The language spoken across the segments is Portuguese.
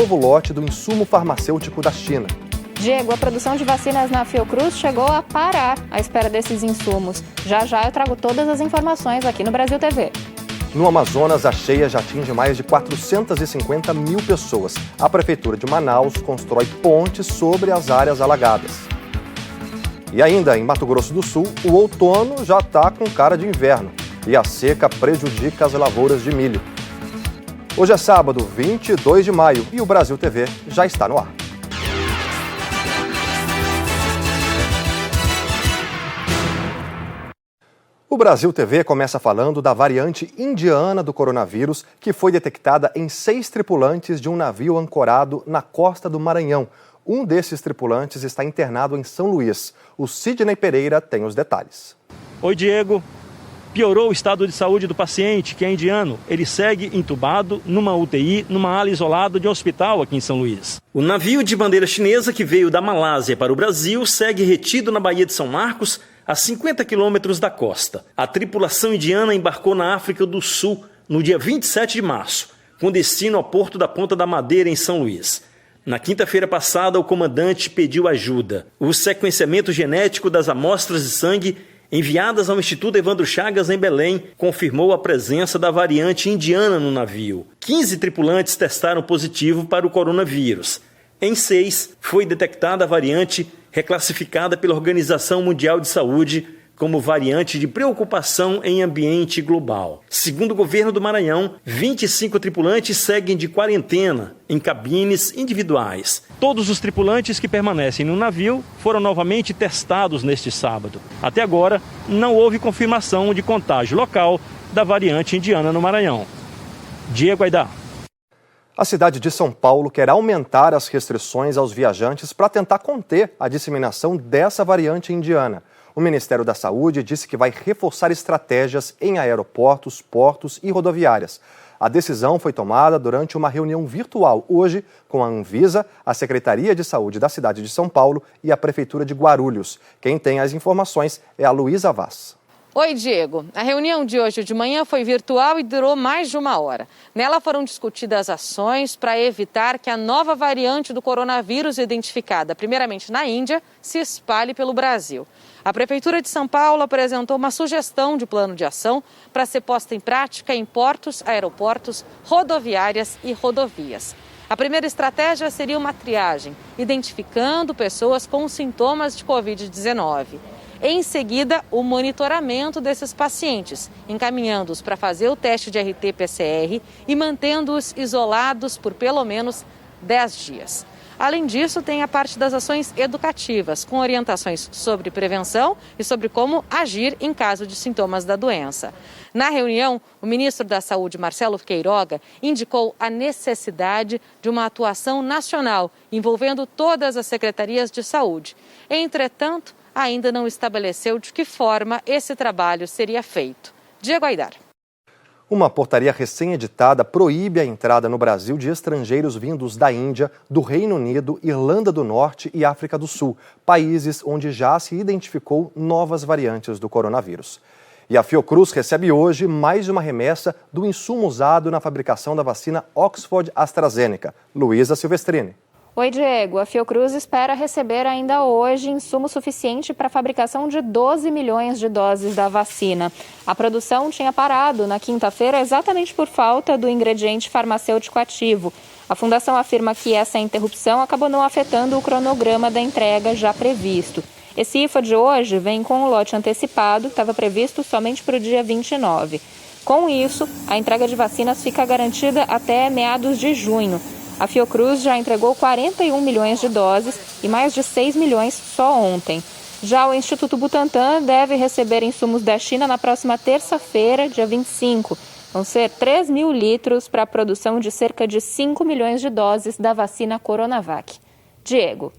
novo lote do insumo farmacêutico da China. Diego, a produção de vacinas na Fiocruz chegou a parar à espera desses insumos. Já já eu trago todas as informações aqui no Brasil TV. No Amazonas, a cheia já atinge mais de 450 mil pessoas. A Prefeitura de Manaus constrói pontes sobre as áreas alagadas. E ainda em Mato Grosso do Sul, o outono já está com cara de inverno e a seca prejudica as lavouras de milho. Hoje é sábado, 22 de maio e o Brasil TV já está no ar. O Brasil TV começa falando da variante indiana do coronavírus, que foi detectada em 6 tripulantes de um navio ancorado na costa do Maranhão. Um desses tripulantes está internado em São Luís. O Sidney Pereira tem os detalhes. Oi, Diego. Piorou o estado de saúde do paciente, que é indiano. Ele segue entubado numa UTI, numa ala isolada de um hospital aqui em São Luís. O navio de bandeira chinesa que veio da Malásia para o Brasil segue retido na Baía de São Marcos, a 50 quilômetros da costa. A tripulação indiana embarcou na África do Sul no dia 27 de março, com destino ao porto da Ponta da Madeira, em São Luís. Na quinta-feira passada, o comandante pediu ajuda. O sequenciamento genético das amostras de sangue enviadas ao Instituto Evandro Chagas, em Belém, confirmou a presença da variante indiana no navio. 15 tripulantes testaram positivo para o coronavírus. Em 6, foi detectada a variante reclassificada pela Organização Mundial de Saúde como variante de preocupação em ambiente global. Segundo o governo do Maranhão, 25 tripulantes seguem de quarentena em cabines individuais. Todos os tripulantes que permanecem no navio foram novamente testados neste sábado. Até agora, não houve confirmação de contágio local da variante indiana no Maranhão. Diego Aidar. A cidade de São Paulo quer aumentar as restrições aos viajantes para tentar conter a disseminação dessa variante indiana. O Ministério da Saúde disse que vai reforçar estratégias em aeroportos, portos e rodoviárias. A decisão foi tomada durante uma reunião virtual hoje com a Anvisa, a Secretaria de Saúde da cidade de São Paulo e a Prefeitura de Guarulhos. Quem tem as informações é a Luísa Vaz. Oi, Diego. A reunião de hoje de manhã foi virtual e durou mais de 1 hora. Nela foram discutidas ações para evitar que a nova variante do coronavírus, identificada primeiramente na Índia, se espalhe pelo Brasil. A Prefeitura de São Paulo apresentou uma sugestão de plano de ação para ser posta em prática em portos, aeroportos, rodoviárias e rodovias. A primeira estratégia seria uma triagem, identificando pessoas com sintomas de Covid-19. Em seguida, o monitoramento desses pacientes, encaminhando-os para fazer o teste de RT-PCR e mantendo-os isolados por pelo menos 10 dias. Além disso, tem a parte das ações educativas, com orientações sobre prevenção e sobre como agir em caso de sintomas da doença. Na reunião, o ministro da Saúde, Marcelo Queiroga, indicou a necessidade de uma atuação nacional, envolvendo todas as secretarias de saúde. Entretanto, ainda não estabeleceu de que forma esse trabalho seria feito. Diego Aidar. Uma portaria recém-editada proíbe a entrada no Brasil de estrangeiros vindos da Índia, do Reino Unido, Irlanda do Norte e África do Sul, países onde já se identificou novas variantes do coronavírus. E a Fiocruz recebe hoje mais uma remessa do insumo usado na fabricação da vacina Oxford AstraZeneca. Luísa Silvestrini. Oi, Diego. A Fiocruz espera receber ainda hoje insumo suficiente para a fabricação de 12 milhões de doses da vacina. A produção tinha parado na quinta-feira exatamente por falta do ingrediente farmacêutico ativo. A Fundação afirma que essa interrupção acabou não afetando o cronograma da entrega já previsto. Esse IFA de hoje vem com o lote antecipado, que estava previsto somente para o dia 29. Com isso, a entrega de vacinas fica garantida até meados de junho. A Fiocruz já entregou 41 milhões de doses e mais de 6 milhões só ontem. Já o Instituto Butantan deve receber insumos da China na próxima terça-feira, dia 25. Vão ser 3 mil litros para a produção de cerca de 5 milhões de doses da vacina Coronavac. Diego.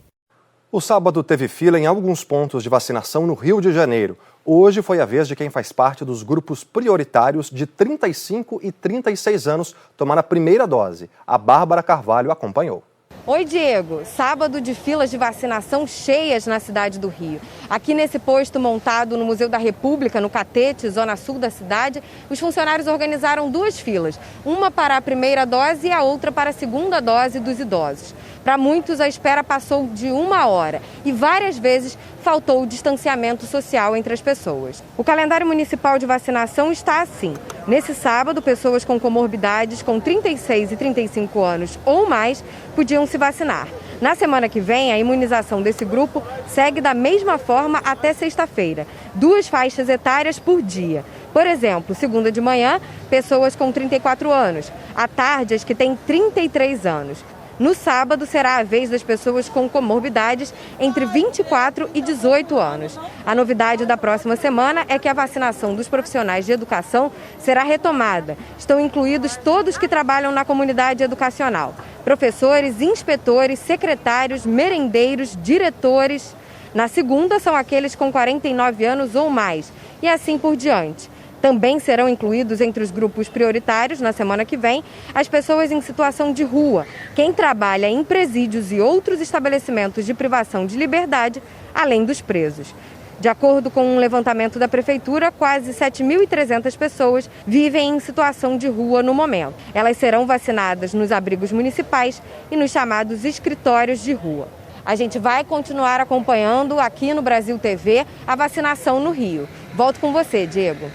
O sábado teve fila em alguns pontos de vacinação no Rio de Janeiro. Hoje foi a vez de quem faz parte dos grupos prioritários de 35 e 36 anos tomar a primeira dose. A Bárbara Carvalho acompanhou. Oi, Diego. Sábado de filas de vacinação cheias na cidade do Rio. Aqui nesse posto montado no Museu da República, no Catete, zona sul da cidade, os funcionários organizaram duas filas, uma para a primeira dose e a outra para a segunda dose dos idosos. Para muitos, a espera passou de 1 hora e várias vezes faltou o distanciamento social entre as pessoas. O calendário municipal de vacinação está assim. Nesse sábado, pessoas com comorbidades com 36 e 35 anos ou mais podiam se vacinar. Na semana que vem, a imunização desse grupo segue da mesma forma até sexta-feira, 2 faixas etárias por dia. Por exemplo, segunda de manhã, pessoas com 34 anos, à tarde, as que têm 33 anos. No sábado, será a vez das pessoas com comorbidades entre 24 e 18 anos. A novidade da próxima semana é que a vacinação dos profissionais de educação será retomada. Estão incluídos todos que trabalham na comunidade educacional: professores, inspetores, secretários, merendeiros, diretores. Na segunda, são aqueles com 49 anos ou mais, e assim por diante. Também serão incluídos entre os grupos prioritários, na semana que vem, as pessoas em situação de rua, quem trabalha em presídios e outros estabelecimentos de privação de liberdade, além dos presos. De acordo com um levantamento da Prefeitura, quase 7.300 pessoas vivem em situação de rua no momento. Elas serão vacinadas nos abrigos municipais e nos chamados escritórios de rua. A gente vai continuar acompanhando aqui no Brasil TV a vacinação no Rio. Volto com você, Diego.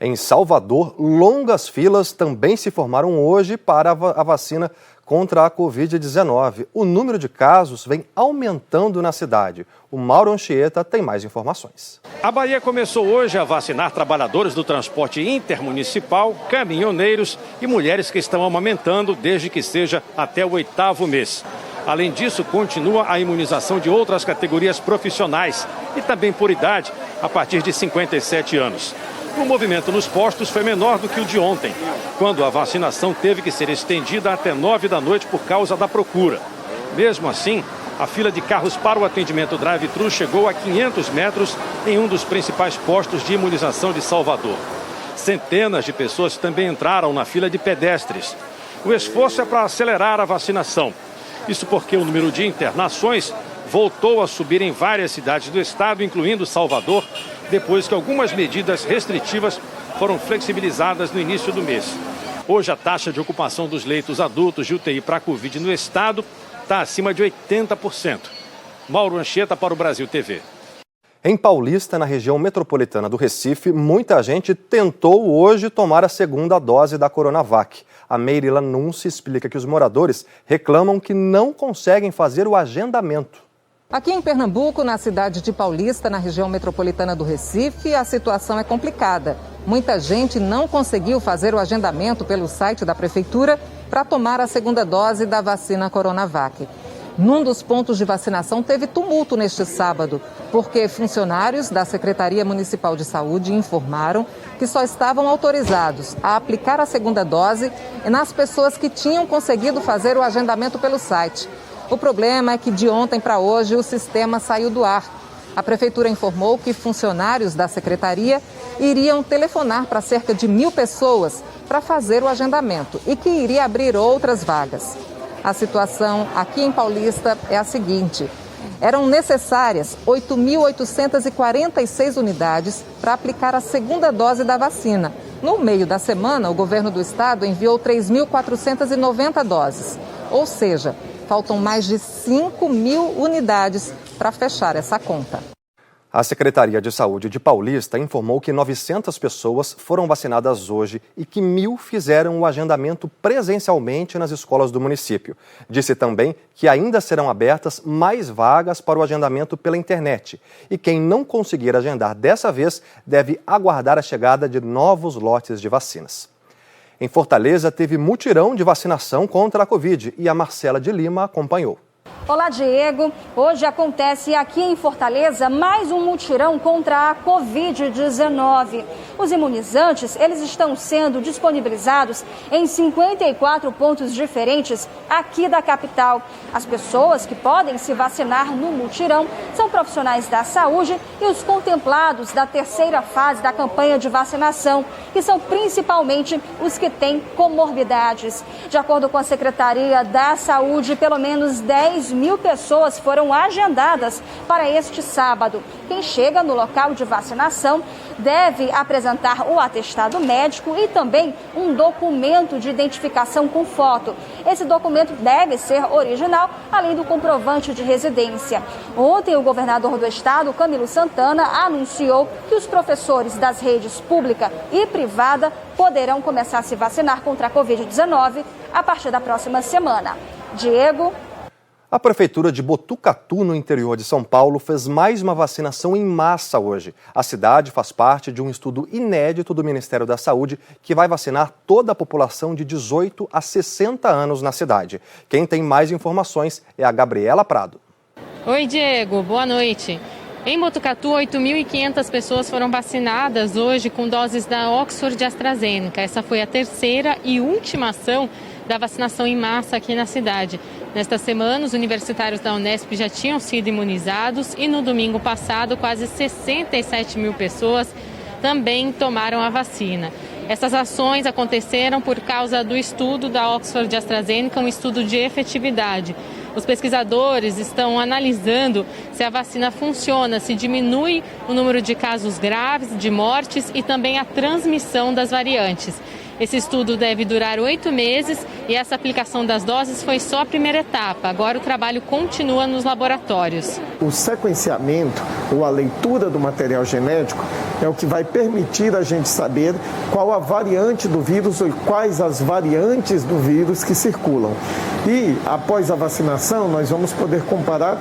Em Salvador, longas filas também se formaram hoje para a vacina contra a Covid-19. O número de casos vem aumentando na cidade. O Mauro Anchieta tem mais informações. A Bahia começou hoje a vacinar trabalhadores do transporte intermunicipal, caminhoneiros e mulheres que estão amamentando desde que seja até o 8º mês. Além disso, continua a imunização de outras categorias profissionais e também por idade, a partir de 57 anos. O movimento nos postos foi menor do que o de ontem, quando a vacinação teve que ser estendida até 9 da noite por causa da procura. Mesmo assim, a fila de carros para o atendimento drive-thru chegou a 500 metros em um dos principais postos de imunização de Salvador. Centenas de pessoas também entraram na fila de pedestres. O esforço é para acelerar a vacinação. Isso porque o número de internações voltou a subir em várias cidades do estado, incluindo Salvador, depois que algumas medidas restritivas foram flexibilizadas no início do mês. Hoje, a taxa de ocupação dos leitos adultos de UTI para a Covid no estado está acima de 80%. Mauro Anchieta para o Brasil TV. Em Paulista, na região metropolitana do Recife, muita gente tentou hoje tomar a segunda dose da Coronavac. A Meirila Nunci explica que os moradores reclamam que não conseguem fazer o agendamento. Aqui em Pernambuco, na cidade de Paulista, na região metropolitana do Recife, a situação é complicada. Muita gente não conseguiu fazer o agendamento pelo site da prefeitura para tomar a segunda dose da vacina Coronavac. Num dos pontos de vacinação teve tumulto neste sábado, porque funcionários da Secretaria Municipal de Saúde informaram que só estavam autorizados a aplicar a segunda dose nas pessoas que tinham conseguido fazer o agendamento pelo site. O problema é que de ontem para hoje o sistema saiu do ar. A prefeitura informou que funcionários da secretaria iriam telefonar para cerca de 1.000 pessoas para fazer o agendamento e que iria abrir outras vagas. A situação aqui em Paulista é a seguinte: eram necessárias 8.846 unidades para aplicar a segunda dose da vacina. No meio da semana, o governo do estado enviou 3.490 doses, ou seja, faltam mais de 5.000 unidades para fechar essa conta. A Secretaria de Saúde de Paulista informou que 900 pessoas foram vacinadas hoje e que 1.000 fizeram o agendamento presencialmente nas escolas do município. Disse também que ainda serão abertas mais vagas para o agendamento pela internet. E quem não conseguir agendar dessa vez deve aguardar a chegada de novos lotes de vacinas. Em Fortaleza, teve mutirão de vacinação contra a Covid e a Marcela de Lima acompanhou. Olá, Diego. Hoje acontece aqui em Fortaleza mais um mutirão contra a Covid-19. Os imunizantes, eles estão sendo disponibilizados em 54 pontos diferentes aqui da capital. As pessoas que podem se vacinar no mutirão são profissionais da saúde e os contemplados da terceira fase da campanha de vacinação, que são principalmente os que têm comorbidades. De acordo com a Secretaria da Saúde, pelo menos 10.000 pessoas foram agendadas para este sábado. Quem chega no local de vacinação deve apresentar o atestado médico e também um documento de identificação com foto. Esse documento deve ser original, além do comprovante de residência. Ontem, o governador do estado, Camilo Santana, anunciou que os professores das redes pública e privada poderão começar a se vacinar contra a Covid-19 a partir da próxima semana. Diego. A Prefeitura de Botucatu, no interior de São Paulo, fez mais uma vacinação em massa hoje. A cidade faz parte de um estudo inédito do Ministério da Saúde que vai vacinar toda a população de 18 a 60 anos na cidade. Quem tem mais informações é a Gabriela Prado. Oi, Diego. Boa noite. Em Botucatu, 8.500 pessoas foram vacinadas hoje com doses da Oxford AstraZeneca. Essa foi a terceira e última ação da vacinação em massa aqui na cidade. Nesta semana, os universitários da Unesp já tinham sido imunizados e no domingo passado, quase 67 mil pessoas também tomaram a vacina. Essas ações aconteceram por causa do estudo da Oxford AstraZeneca, um estudo de efetividade. Os pesquisadores estão analisando se a vacina funciona, se diminui o número de casos graves, de mortes e também a transmissão das variantes. Esse estudo deve durar 8 meses e essa aplicação das doses foi só a primeira etapa. Agora o trabalho continua nos laboratórios. O sequenciamento ou a leitura do material genético é o que vai permitir a gente saber qual a variante do vírus ou quais as variantes do vírus que circulam. E após a vacinação, nós vamos poder comparar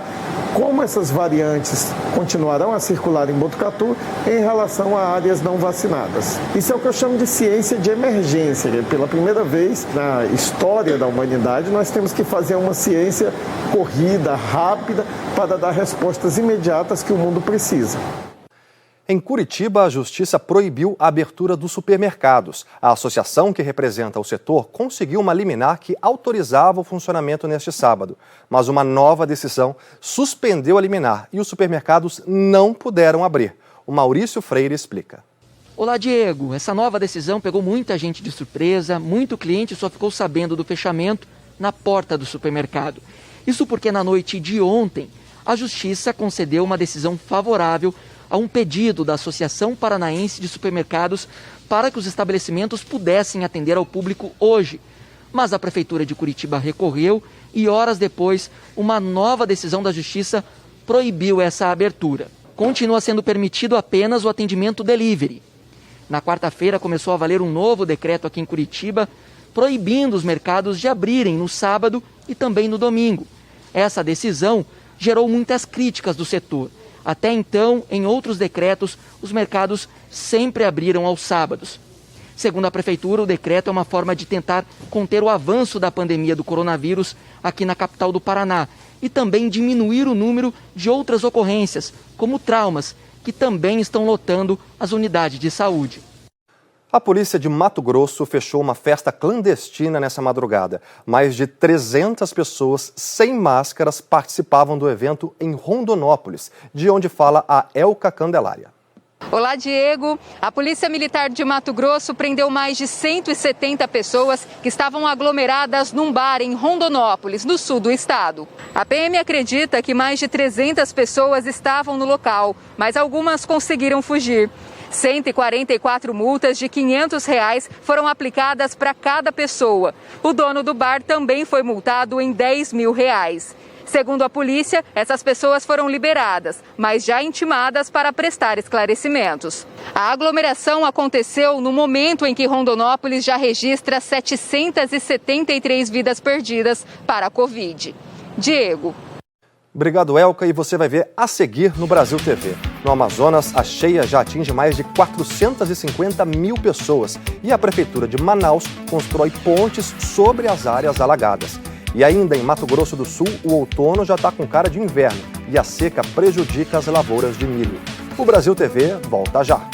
como essas variantes continuarão a circular em Botucatu em relação a áreas não vacinadas. Isso é o que eu chamo de ciência de emergência. Pela primeira vez na história da humanidade, nós temos que fazer uma ciência corrida, rápida, para dar respostas imediatas que o mundo precisa. Em Curitiba, a Justiça proibiu a abertura dos supermercados. A associação que representa o setor conseguiu uma liminar que autorizava o funcionamento neste sábado. Mas uma nova decisão suspendeu a liminar e os supermercados não puderam abrir. O Maurício Freire explica. Olá, Diego. Essa nova decisão pegou muita gente de surpresa. Muito cliente só ficou sabendo do fechamento na porta do supermercado. Isso porque na noite de ontem, a Justiça concedeu uma decisão favorável a um pedido da Associação Paranaense de Supermercados para que os estabelecimentos pudessem atender ao público hoje. Mas a Prefeitura de Curitiba recorreu e, horas depois, uma nova decisão da Justiça proibiu essa abertura. Continua sendo permitido apenas o atendimento delivery. Na quarta-feira começou a valer um novo decreto aqui em Curitiba, proibindo os mercados de abrirem no sábado e também no domingo. Essa decisão gerou muitas críticas do setor. Até então, em outros decretos, os mercados sempre abriram aos sábados. Segundo a Prefeitura, o decreto é uma forma de tentar conter o avanço da pandemia do coronavírus aqui na capital do Paraná e também diminuir o número de outras ocorrências, como traumas, que também estão lotando as unidades de saúde. A polícia de Mato Grosso fechou uma festa clandestina nessa madrugada. Mais de 300 pessoas sem máscaras participavam do evento em Rondonópolis, de onde fala a Elka Candelária. Olá, Diego. A Polícia Militar de Mato Grosso prendeu mais de 170 pessoas que estavam aglomeradas num bar em Rondonópolis, no sul do estado. A PM acredita que mais de 300 pessoas estavam no local, mas algumas conseguiram fugir. 144 multas de R$ 500 foram aplicadas para cada pessoa. O dono do bar também foi multado em R$ 10.000. Segundo a polícia, essas pessoas foram liberadas, mas já intimadas para prestar esclarecimentos. A aglomeração aconteceu no momento em que Rondonópolis já registra 773 vidas perdidas para a Covid. Diego. Obrigado, Elka, e você vai ver a seguir no Brasil TV. No Amazonas, a cheia já atinge mais de 450 mil pessoas e a Prefeitura de Manaus constrói pontes sobre as áreas alagadas. E ainda em Mato Grosso do Sul, o outono já está com cara de inverno e a seca prejudica as lavouras de milho. O Brasil TV volta já.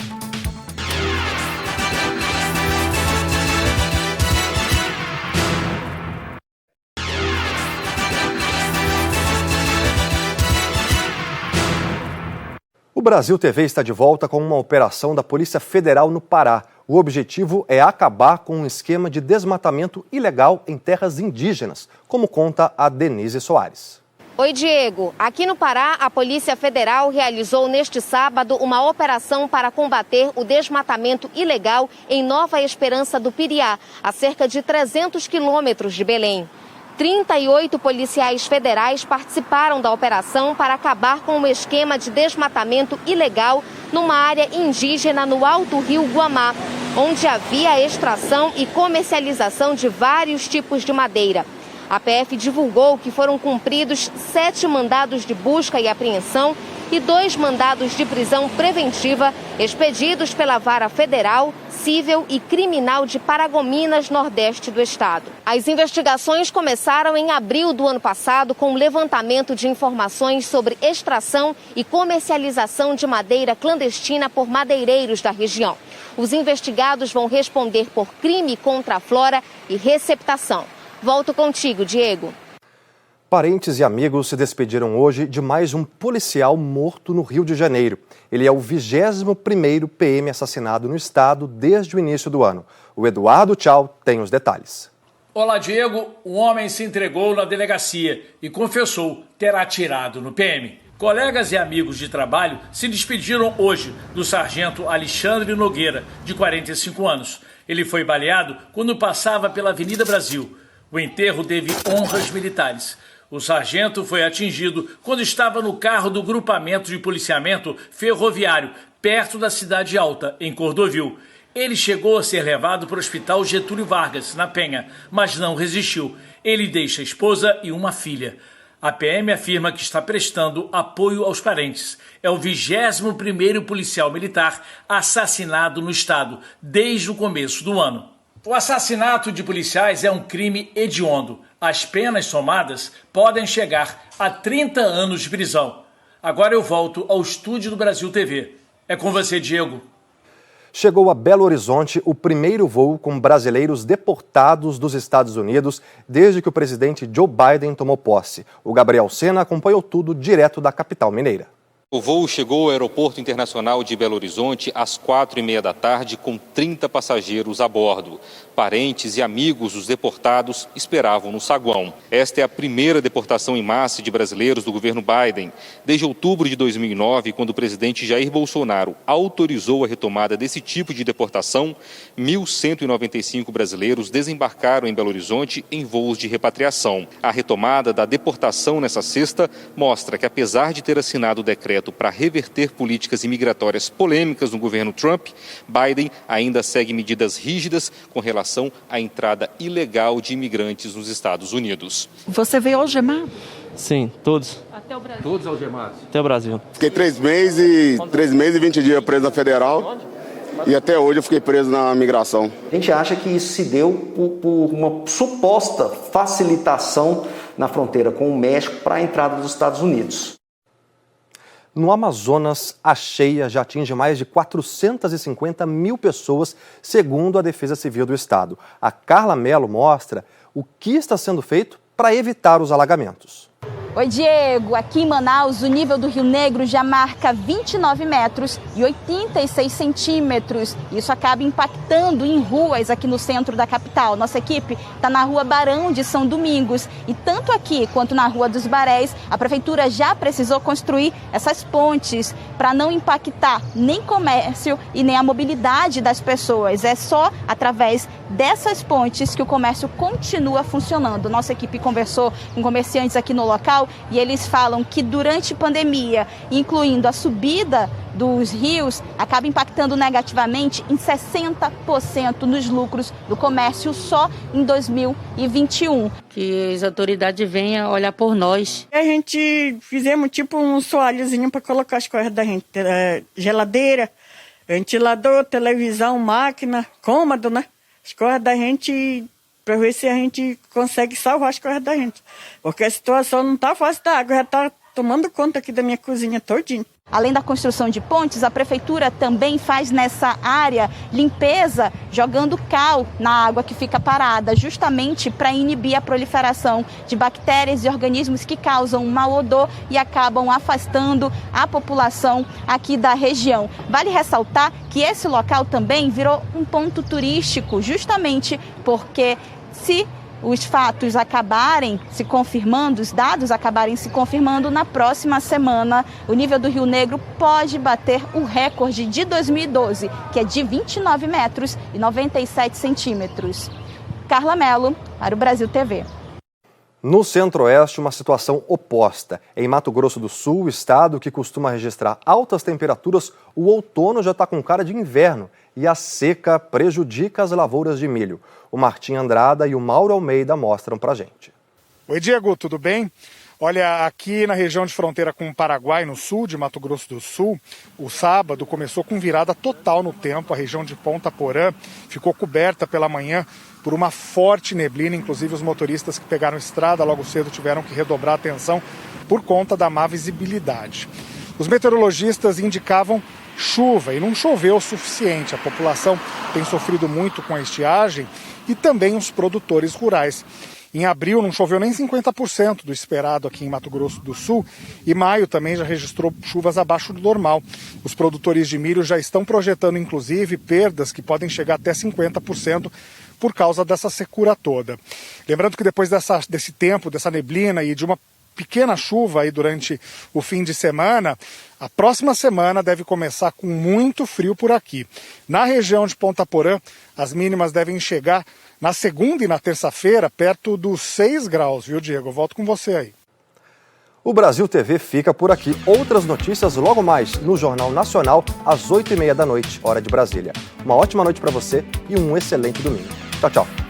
O Brasil TV está de volta com uma operação da Polícia Federal no Pará. O objetivo é acabar com um esquema de desmatamento ilegal em terras indígenas, como conta a Denise Soares. Oi, Diego. Aqui no Pará, a Polícia Federal realizou neste sábado uma operação para combater o desmatamento ilegal em Nova Esperança do Piriá, a cerca de 300 quilômetros de Belém. 38 policiais federais participaram da operação para acabar com um esquema de desmatamento ilegal numa área indígena no Alto Rio Guamá, onde havia extração e comercialização de vários tipos de madeira. A PF divulgou que foram cumpridos 7 mandados de busca e apreensão e 2 mandados de prisão preventiva expedidos pela Vara Federal, Cível e Criminal de Paragominas, nordeste do estado. As investigações começaram em abril do ano passado com o levantamento de informações sobre extração e comercialização de madeira clandestina por madeireiros da região. Os investigados vão responder por crime contra a flora e receptação. Volto contigo, Diego. Parentes e amigos se despediram hoje de mais um policial morto no Rio de Janeiro. Ele é o 21º PM assassinado no estado desde o início do ano. O Eduardo Tchau tem os detalhes. Olá, Diego. Um homem se entregou na delegacia e confessou ter atirado no PM. Colegas e amigos de trabalho se despediram hoje do sargento Alexandre Nogueira, de 45 anos. Ele foi baleado quando passava pela Avenida Brasil. O enterro teve honras militares. O sargento foi atingido quando estava no carro do grupamento de policiamento ferroviário, perto da Cidade Alta, em Cordovil. Ele chegou a ser levado para o Hospital Getúlio Vargas, na Penha, mas não resistiu. Ele deixa a esposa e uma filha. A PM afirma que está prestando apoio aos parentes. É o 21º policial militar assassinado no estado, desde o começo do ano. O assassinato de policiais é um crime hediondo. As penas somadas podem chegar a 30 anos de prisão. Agora eu volto ao estúdio do Brasil TV. É com você, Diego. Chegou a Belo Horizonte o primeiro voo com brasileiros deportados dos Estados Unidos desde que o presidente Joe Biden tomou posse. O Gabriel Sena acompanhou tudo direto da capital mineira. O voo chegou ao Aeroporto Internacional de Belo Horizonte às 4h30 da tarde com 30 passageiros a bordo. Parentes e amigos dos deportados esperavam no saguão. Esta é a primeira deportação em massa de brasileiros do governo Biden. Desde outubro de 2009, quando o presidente Jair Bolsonaro autorizou a retomada desse tipo de deportação, 1.195 brasileiros desembarcaram em Belo Horizonte em voos de repatriação. A retomada da deportação nessa sexta mostra que, apesar de ter assinado o decreto para reverter políticas imigratórias polêmicas no governo Trump, Biden ainda segue medidas rígidas com relação à entrada ilegal de imigrantes nos Estados Unidos. Você veio algemado? Sim, todos. Até o Brasil? Todos algemados? Até o Brasil. Fiquei 3 meses e 20 dias preso na Federal. E até hoje eu fiquei preso na migração. A gente acha que isso se deu por uma suposta facilitação na fronteira com o México para a entrada dos Estados Unidos. No Amazonas, a cheia já atinge mais de 450 mil pessoas, segundo a Defesa Civil do Estado. A Carla Mello mostra o que está sendo feito para evitar os alagamentos. Oi, Diego. Aqui em Manaus, o nível do Rio Negro já marca 29 metros e 86 centímetros. Isso acaba impactando em ruas aqui no centro da capital. Nossa equipe está na rua Barão de São Domingos. E tanto aqui quanto na rua dos Baréis, a prefeitura já precisou construir essas pontes para não impactar nem comércio e nem a mobilidade das pessoas. É só através dessas pontes que o comércio continua funcionando. Nossa equipe conversou com comerciantes aqui no local e eles falam que durante a pandemia, incluindo a subida dos rios, acaba impactando negativamente em 60% nos lucros do comércio só em 2021. Que as autoridades venham olhar por nós. A gente fizemos tipo um soalhozinho para colocar as coisas da gente, geladeira, ventilador, televisão, máquina, cômodo, né? As coisas da gente para ver se a gente consegue salvar as coisas da gente. Porque a situação não está fácil da água, já está tomando conta aqui da minha cozinha todinha. Além da construção de pontes, a prefeitura também faz nessa área limpeza, jogando cal na água que fica parada, justamente para inibir a proliferação de bactérias e organismos que causam um mau odor e acabam afastando a população aqui da região. Vale ressaltar que esse local também virou um ponto turístico, justamente porque se os fatos acabarem se confirmando, os dados acabarem se confirmando, na próxima semana o nível do Rio Negro pode bater o recorde de 2012, que é de 29 metros e 97 centímetros. Carla Mello, para o Brasil TV. No Centro-Oeste, uma situação oposta. Em Mato Grosso do Sul, estado que costuma registrar altas temperaturas, o outono já está com cara de inverno e a seca prejudica as lavouras de milho. O Martim Andrada e o Mauro Almeida mostram pra gente. Oi, Diego, tudo bem? Olha, aqui na região de fronteira com o Paraguai, no sul de Mato Grosso do Sul, o sábado começou com virada total no tempo. A região de Ponta Porã ficou coberta pela manhã por uma forte neblina. Inclusive, os motoristas que pegaram estrada logo cedo tiveram que redobrar a atenção por conta da má visibilidade. Os meteorologistas indicavam chuva e não choveu o suficiente. A população tem sofrido muito com a estiagem e também os produtores rurais. Em abril não choveu nem 50% do esperado aqui em Mato Grosso do Sul e maio também já registrou chuvas abaixo do normal. Os produtores de milho já estão projetando, inclusive, perdas que podem chegar até 50% por causa dessa secura toda. Lembrando que depois desse tempo, dessa neblina e de uma pequena chuva aí durante o fim de semana, a próxima semana deve começar com muito frio por aqui. Na região de Ponta Porã, as mínimas devem chegar na segunda e na terça-feira perto dos 6 graus, viu, Diego? Eu volto com você aí. O Brasil TV fica por aqui. Outras notícias logo mais no Jornal Nacional, às 8h30 da noite, hora de Brasília. Uma ótima noite para você e um excelente domingo. Tchau, tchau.